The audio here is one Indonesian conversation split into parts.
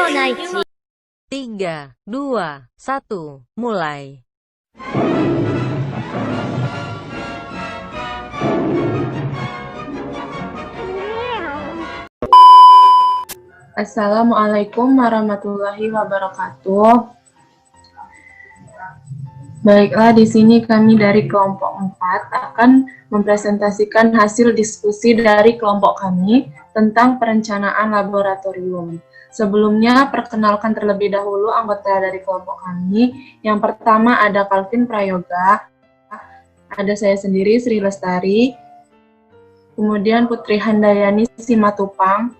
Naichi. 3, 2, 1, mulai. Assalamualaikum warahmatullahi wabarakatuh. Baiklah, di sini kami dari kelompok 4 akan mempresentasikan hasil diskusi dari kelompok kami tentang perencanaan laboratorium. Sebelumnya, perkenalkan terlebih dahulu anggota dari kelompok kami. Yang pertama ada Calvin Prayoga, ada saya sendiri Sri Lestari, kemudian Putri Handayani Simatupang,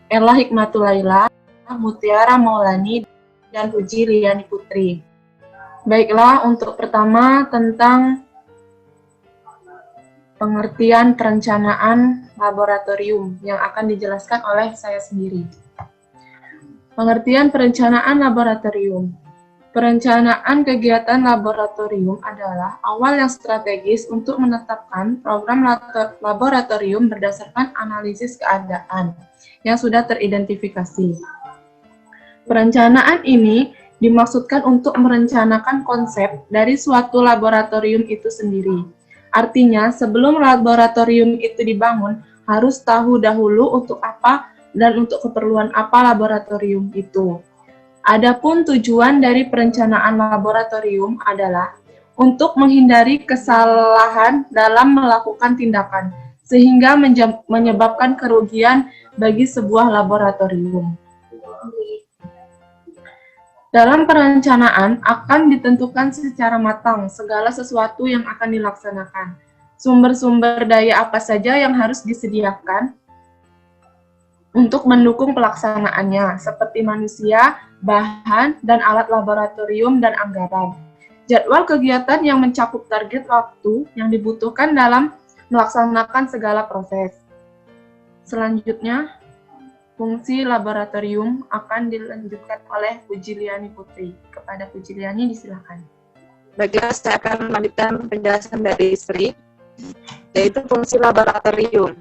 Ella Hikmatulaila, Mutiara Maulani, dan Puji Liani Putri. Baiklah, untuk pertama tentang pengertian perencanaan laboratorium yang akan dijelaskan oleh saya sendiri. Pengertian perencanaan laboratorium. Perencanaan kegiatan laboratorium adalah awal yang strategis untuk menetapkan program laboratorium berdasarkan analisis keadaan yang sudah teridentifikasi. Perencanaan ini dimaksudkan untuk merencanakan konsep dari suatu laboratorium itu sendiri. Artinya, sebelum laboratorium itu dibangun, harus tahu dahulu untuk apa dan untuk keperluan apa laboratorium itu. Adapun tujuan dari perencanaan laboratorium adalah untuk menghindari kesalahan dalam melakukan tindakan, sehingga menyebabkan kerugian bagi sebuah laboratorium. Dalam perencanaan akan ditentukan secara matang segala sesuatu yang akan dilaksanakan. Sumber-sumber daya apa saja yang harus disediakan untuk mendukung pelaksanaannya, seperti manusia, bahan, dan alat laboratorium dan anggaran. Jadwal kegiatan yang mencakup target waktu yang dibutuhkan dalam melaksanakan segala proses. Selanjutnya, fungsi laboratorium akan dilanjutkan oleh Puji Liani Putri. Kepada Puji Liani, disilakan. Baiklah, saya akan melanjutkan penjelasan dari Sri, yaitu fungsi laboratorium.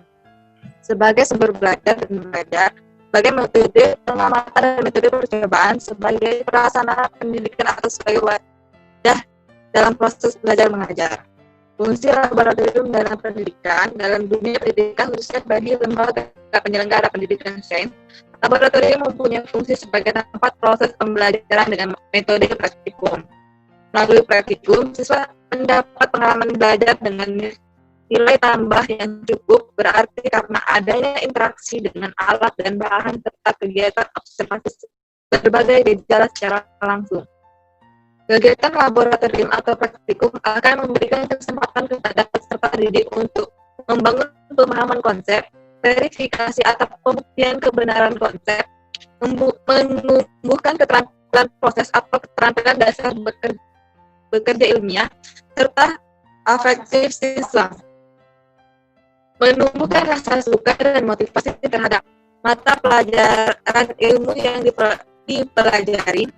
Sebagai sumber belajar dan mengajar, sebagai metode pengamatan dan metode percobaan, sebagai pelaksanaan pendidikan atau sebagai wadah dalam proses belajar mengajar. Fungsi laboratorium dalam pendidikan, dalam dunia pendidikan khususnya bagi lembaga penyelenggara pendidikan sains, laboratorium mempunyai fungsi sebagai tempat proses pembelajaran dengan metode praktikum. Melalui praktikum, siswa mendapat pengalaman belajar dengan nilai tambah yang cukup, berarti karena adanya interaksi dengan alat dan bahan serta kegiatan observasi berbagai gejala secara langsung. Kegiatan laboratorium atau praktikum akan memberikan kesempatan kepada peserta didik untuk membangun pemahaman konsep, verifikasi atau pembuktian kebenaran konsep, menumbuhkan keterampilan proses atau keterampilan dasar bekerja ilmiah, serta afektif siswa. Menumbuhkan rasa suka dan motivasi terhadap mata pelajaran ilmu yang dipelajari,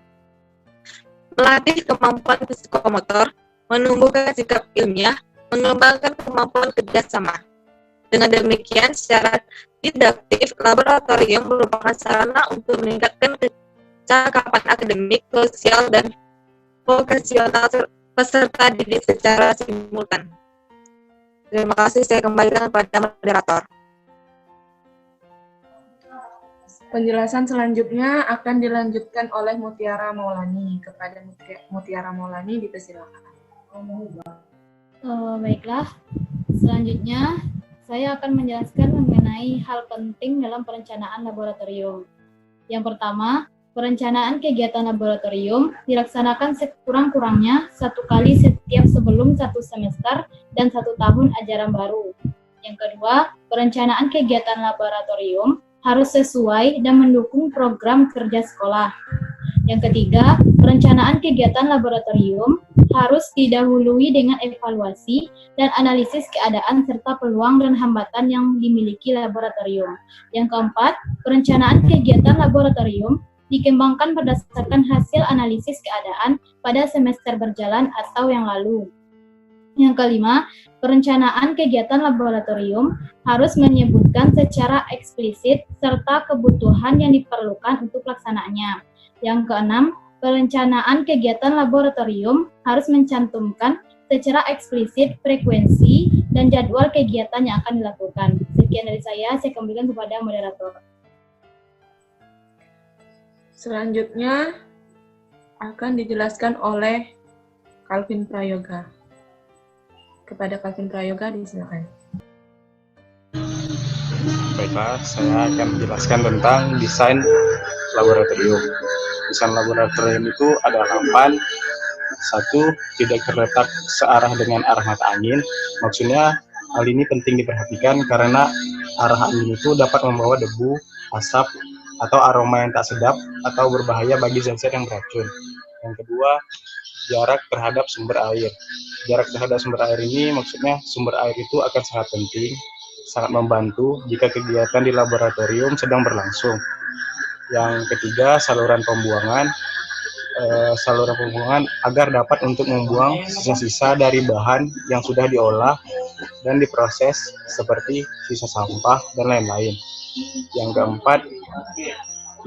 melatih kemampuan psikomotor, menumbuhkan sikap ilmiah, mengembangkan kemampuan kerjasama. Dengan demikian, secara didaktif, laboratorium merupakan sarana untuk meningkatkan kecakapan akademik, sosial, dan vokasional peserta didik secara simultan. Terima kasih, saya kembalikan kepada moderator. Penjelasan selanjutnya akan dilanjutkan oleh Mutiara Maulani. Kepada Mutiara Maulani, dipersilakan. Baiklah, selanjutnya saya akan menjelaskan mengenai hal penting dalam perencanaan laboratorium. Yang pertama, perencanaan kegiatan laboratorium dilaksanakan sekurang-kurangnya 1 kali setiap sebelum 1 semester dan 1 tahun ajaran baru. Yang kedua, perencanaan kegiatan laboratorium harus sesuai dan mendukung program kerja sekolah. Yang ketiga, perencanaan kegiatan laboratorium harus didahului dengan evaluasi dan analisis keadaan serta peluang dan hambatan yang dimiliki laboratorium. Yang keempat, perencanaan kegiatan laboratorium dikembangkan berdasarkan hasil analisis keadaan pada semester berjalan atau yang lalu. Yang kelima, perencanaan kegiatan laboratorium harus menyebutkan secara eksplisit serta kebutuhan yang diperlukan untuk pelaksanaannya. Yang keenam, perencanaan kegiatan laboratorium harus mencantumkan secara eksplisit frekuensi dan jadwal kegiatan yang akan dilakukan. Sekian dari saya kembalikan kepada moderator. Selanjutnya akan dijelaskan oleh Calvin Prayoga. Kepada Calvin Prayoga, disilakan. Baiklah, saya akan menjelaskan tentang desain laboratorium. Desain laboratorium itu ada 8. 1, tidak terletak searah dengan arah mata angin. Maksudnya, hal ini penting diperhatikan karena arah angin itu dapat membawa debu, asap, atau aroma yang tak sedap atau berbahaya bagi zat-zat yang beracun. Yang kedua, jarak terhadap sumber air. Jarak terhadap sumber air ini maksudnya sumber air itu akan sangat penting, sangat membantu jika kegiatan di laboratorium sedang berlangsung. Yang ketiga, saluran pembuangan. Saluran pembuangan agar dapat untuk membuang sisa-sisa dari bahan yang sudah diolah dan diproses seperti sisa sampah dan lain-lain. Yang keempat,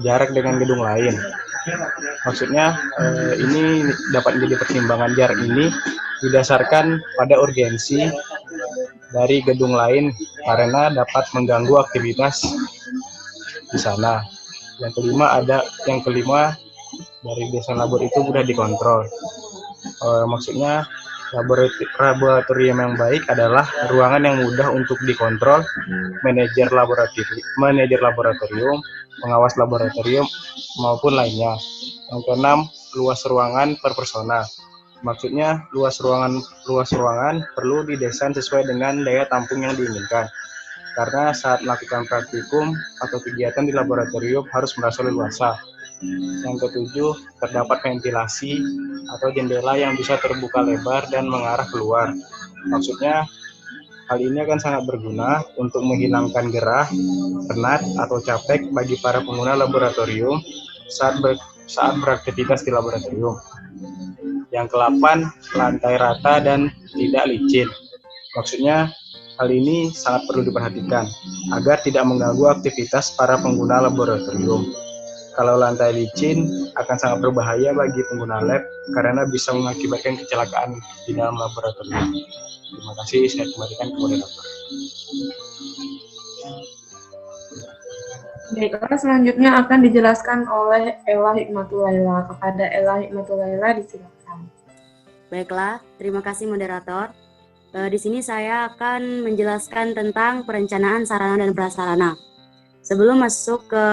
jarak dengan gedung lain. Maksudnya ini dapat menjadi pertimbangan. Jarak ini didasarkan pada urgensi dari gedung lain karena dapat mengganggu aktivitas di sana. Yang kelima dari desain labor itu mudah dikontrol. Maksudnya laboratorium yang baik adalah ruangan yang mudah untuk dikontrol, manajer laboratorium, pengawas laboratorium maupun lainnya. Yang keenam, luas ruangan per persona. Maksudnya luas ruangan perlu didesain sesuai dengan daya tampung yang diinginkan. Karena saat melakukan praktikum atau kegiatan di laboratorium harus merasa leluasa. Yang ketujuh, terdapat ventilasi atau jendela yang bisa terbuka lebar dan mengarah keluar. Maksudnya hal ini akan sangat berguna untuk menghilangkan gerah, penat, atau capek bagi para pengguna laboratorium saat beraktivitas di laboratorium. Yang ke-8, lantai rata dan tidak licin. Maksudnya, hal ini sangat perlu diperhatikan agar tidak mengganggu aktivitas para pengguna laboratorium. Kalau lantai licin akan sangat berbahaya bagi pengguna lab karena bisa mengakibatkan kecelakaan di dalam laboratorium. Terima kasih, saya kembalikan ke moderator. Baiklah, selanjutnya akan dijelaskan oleh Ella Hikmatulaila. Kepada Ella Hikmatulaila, disilakan. Baiklah, terima kasih moderator. Di sini saya akan menjelaskan tentang perencanaan sarana dan prasarana. Sebelum masuk ke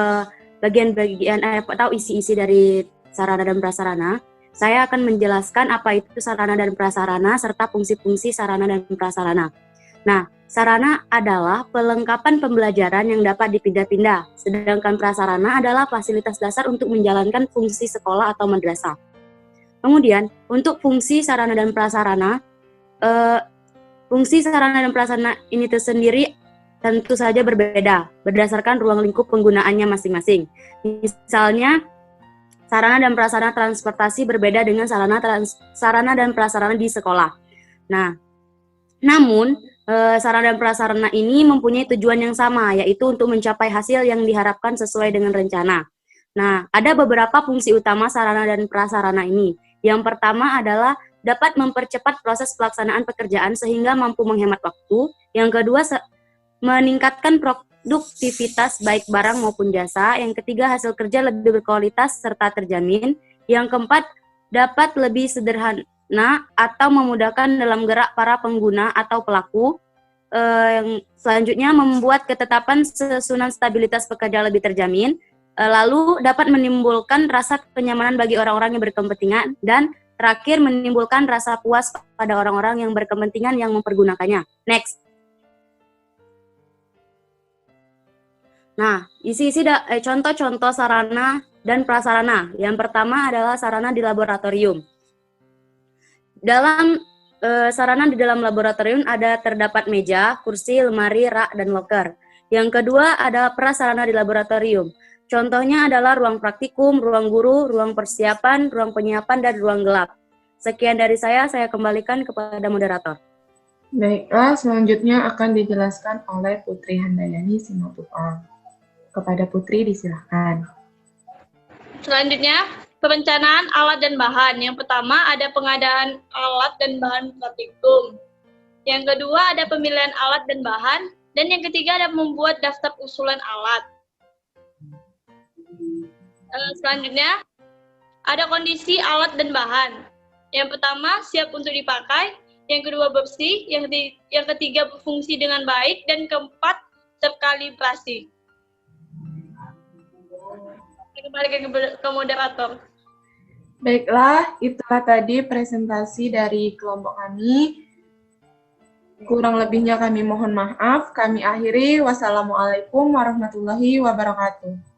bagian-bagian atau isi-isi dari sarana dan prasarana, saya akan menjelaskan apa itu sarana dan prasarana serta fungsi-fungsi sarana dan prasarana. Nah, sarana adalah pelengkapan pembelajaran yang dapat dipindah-pindah, sedangkan prasarana adalah fasilitas dasar untuk menjalankan fungsi sekolah atau madrasah. Kemudian, untuk fungsi sarana dan prasarana, fungsi sarana dan prasarana ini tersendiri tentu saja berbeda berdasarkan ruang lingkup penggunaannya masing-masing. Misalnya, sarana dan prasarana transportasi berbeda dengan sarana dan prasarana di sekolah. Nah, namun sarana dan prasarana ini mempunyai tujuan yang sama, yaitu untuk mencapai hasil yang diharapkan sesuai dengan rencana. Nah, ada beberapa fungsi utama sarana dan prasarana ini. Yang pertama adalah dapat mempercepat proses pelaksanaan pekerjaan sehingga mampu menghemat waktu. Yang kedua, meningkatkan produktivitas baik barang maupun jasa. Yang ketiga, hasil kerja lebih berkualitas serta terjamin. Yang keempat, dapat lebih sederhana atau memudahkan dalam gerak para pengguna atau pelaku. Yang selanjutnya, membuat ketetapan susunan stabilitas pekerja lebih terjamin. Lalu dapat menimbulkan rasa kenyamanan bagi orang-orang yang berkepentingan, dan terakhir menimbulkan rasa puas pada orang-orang yang berkepentingan yang mempergunakannya. Next. Nah, contoh-contoh sarana dan prasarana. Yang pertama adalah sarana di laboratorium. Dalam sarana di dalam laboratorium terdapat meja, kursi, lemari, rak, dan loker. Yang kedua ada prasarana di laboratorium. Contohnya adalah ruang praktikum, ruang guru, ruang persiapan, ruang penyiapan, dan ruang gelap. Sekian dari saya kembalikan kepada moderator. Baiklah, selanjutnya akan dijelaskan oleh Putri Handayani Simatupang. Kepada Putri disilahkan. Selanjutnya, perencanaan alat dan bahan. Yang pertama ada pengadaan alat dan bahan praktikum. Yang kedua ada pemilihan alat dan bahan. Dan yang ketiga ada membuat daftar usulan alat. Selanjutnya, ada kondisi alat dan bahan. Yang pertama, siap untuk dipakai. Yang kedua, bersih. Yang ketiga, berfungsi dengan baik. Dan keempat, terkalibrasi. Kembali ke moderator. Baiklah, itulah tadi presentasi dari kelompok kami. Kurang lebihnya kami mohon maaf. Kami akhiri. Wassalamualaikum warahmatullahi wabarakatuh.